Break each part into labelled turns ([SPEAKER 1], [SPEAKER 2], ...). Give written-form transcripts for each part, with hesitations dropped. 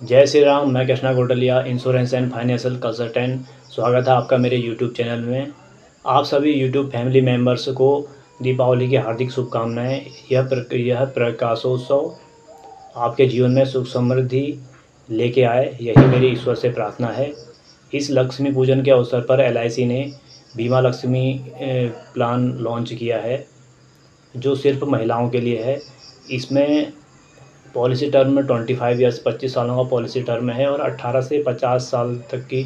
[SPEAKER 1] जय श्री राम। मैं Krishna Gotliya, insurance and financial consultant. स्वागत है आपका मेरे यूट्यूब चैनल में। आप सभी यूट्यूब फैमिली मेम्बर्स को दीपावली की हार्दिक शुभकामनाएं। यह प्रकाशोत्सव आपके जीवन में सुख समृद्धि लेके आए, यही मेरी ईश्वर से प्रार्थना है। इस लक्ष्मी पूजन के अवसर पर LIC ने बीमा लक्ष्मी प्लान लॉन्च किया है, जो सिर्फ महिलाओं के लिए है। इसमें पॉलिसी टर्म 25 ईयर्स 25 सालों का पॉलिसी टर्म है और 18 से 50 साल तक की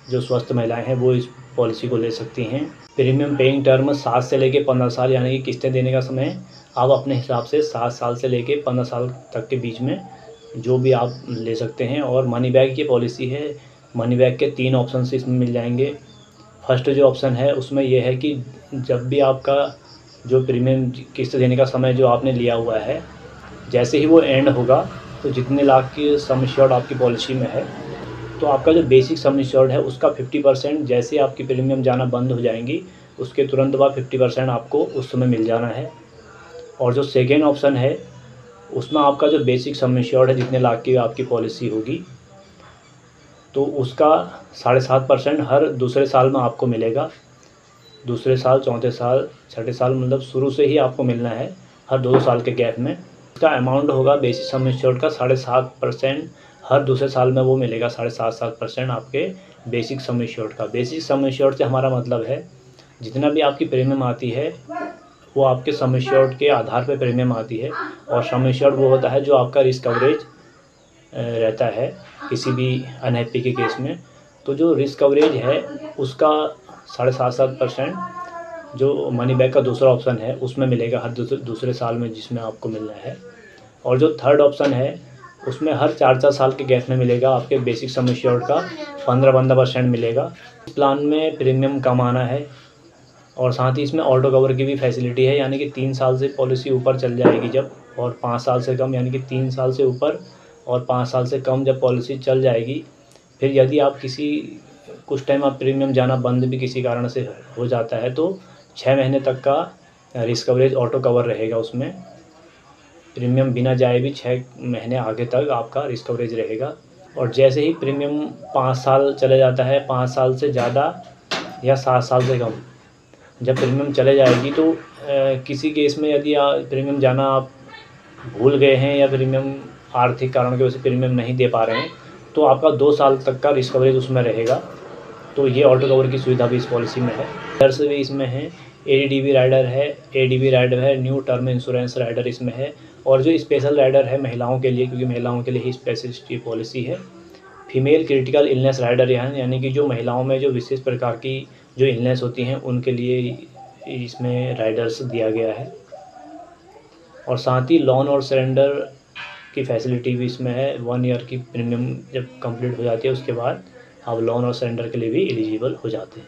[SPEAKER 1] जो स्वस्थ महिलाएं हैं वो इस पॉलिसी को ले सकती हैं। प्रीमियम पेइंग टर्म 7 से लेके 15 साल, यानी कि किस्तें देने का समय आप अपने हिसाब से 7 साल से लेके 15 साल तक के बीच में जो भी आप ले सकते हैं। और मनी बैक की पॉलिसी है। मनी बैक के 3 ऑप्शन इसमें मिल जाएंगे। फर्स्ट जो ऑप्शन है उसमें यह है कि जब भी आपका जो प्रीमियम किस्त देने का समय जो आपने लिया हुआ है, जैसे ही वो एंड होगा तो जितने लाख की सम इंश्योर्ड आपकी पॉलिसी में है, तो आपका जो बेसिक सम इंश्योर्ड है उसका 50% जैसे आपकी प्रीमियम जाना बंद हो जाएंगी उसके तुरंत बाद 50% आपको उस समय मिल जाना है। और जो सेकेंड ऑप्शन है उसमें आपका जो बेसिक सम इंश्योर्ड है, जितने लाख की आपकी पॉलिसी होगी, तो उसका 7.5% हर दूसरे साल में आपको मिलेगा। दूसरे साल, चौथे साल, छठे साल, मतलब शुरू से ही आपको मिलना है हर 2 साल के गैप में। इसका अमाउंट होगा बेसिक सम इंश्योर्ड का 7.5%। हर दूसरे साल में वो मिलेगा 7.5% आपके बेसिक सम इंश्योर्ड का। बेसिक सम इंश्योर्ड से हमारा मतलब है जितना भी आपकी प्रीमियम आती है वो आपके सम इंश्योर्ड के आधार पर प्रीमियम आती है। और सम इंश्योर्ड वो होता है जो आपका रिस्क कवरेज रहता है किसी भी अनहैप्पी के केस में। तो जो रिस्क कवरेज है उसका 7.5% जो मनी बैक का दूसरा ऑप्शन है उसमें मिलेगा हर दूसरे साल में, जिसमें आपको मिलना है। और जो थर्ड ऑप्शन है उसमें हर 4 साल के गैप में मिलेगा आपके बेसिक सम इंश्योर्ड का 15% मिलेगा। इस प्लान में प्रीमियम कम आना है और साथ ही इसमें ऑटो कवर की भी फैसिलिटी है, यानी कि 3 साल से पॉलिसी ऊपर चल जाएगी जब, और 5 साल से कम, यानी कि 3 साल से ऊपर और 5 साल से कम जब पॉलिसी चल जाएगी, फिर यदि आप कुछ टाइम आप प्रीमियम जाना बंद भी किसी कारण से हो जाता है तो 6 महीने तक का रिस्क कवरेज ऑटो कवर रहेगा। उसमें प्रीमियम बिना जाए भी 6 महीने आगे तक आपका रिस्क कवरेज रहेगा। और जैसे ही प्रीमियम 5 साल चले जाता है, 5 साल से ज़्यादा या 7 साल से कम जब प्रीमियम चले जाएगी, तो किसी केस में यदि प्रीमियम जाना आप भूल गए हैं या प्रीमियम आर्थिक कारणों की वजह से प्रीमियम नहीं दे पा रहे हैं, तो आपका 2 साल तक का रिस्क कवरेज उसमें रहेगा। तो ये ऑटो कवर की सुविधा भी इस पॉलिसी में है। राइडर्स भी इसमें हैं। ADB राइडर है, ADB राइडर है, न्यू टर्म इंश्योरेंस राइडर इसमें है। और जो स्पेशल राइडर है महिलाओं के लिए, क्योंकि महिलाओं के लिए ही स्पेशलिस्ट ये पॉलिसी है, फीमेल क्रिटिकल इलनेस राइडर, यानी कि जो महिलाओं में जो विशेष प्रकार की जो इलनेस होती हैं उनके लिए इसमें राइडर्स दिया गया है। और साथ ही लोन और सरेंडर की फैसिलिटी भी इसमें है। 1 ईयर की प्रीमियम जब कंप्लीट हो जाती है उसके बाद आप लोन और सरेंडर के लिए भी एलिजिबल हो जाते हैं।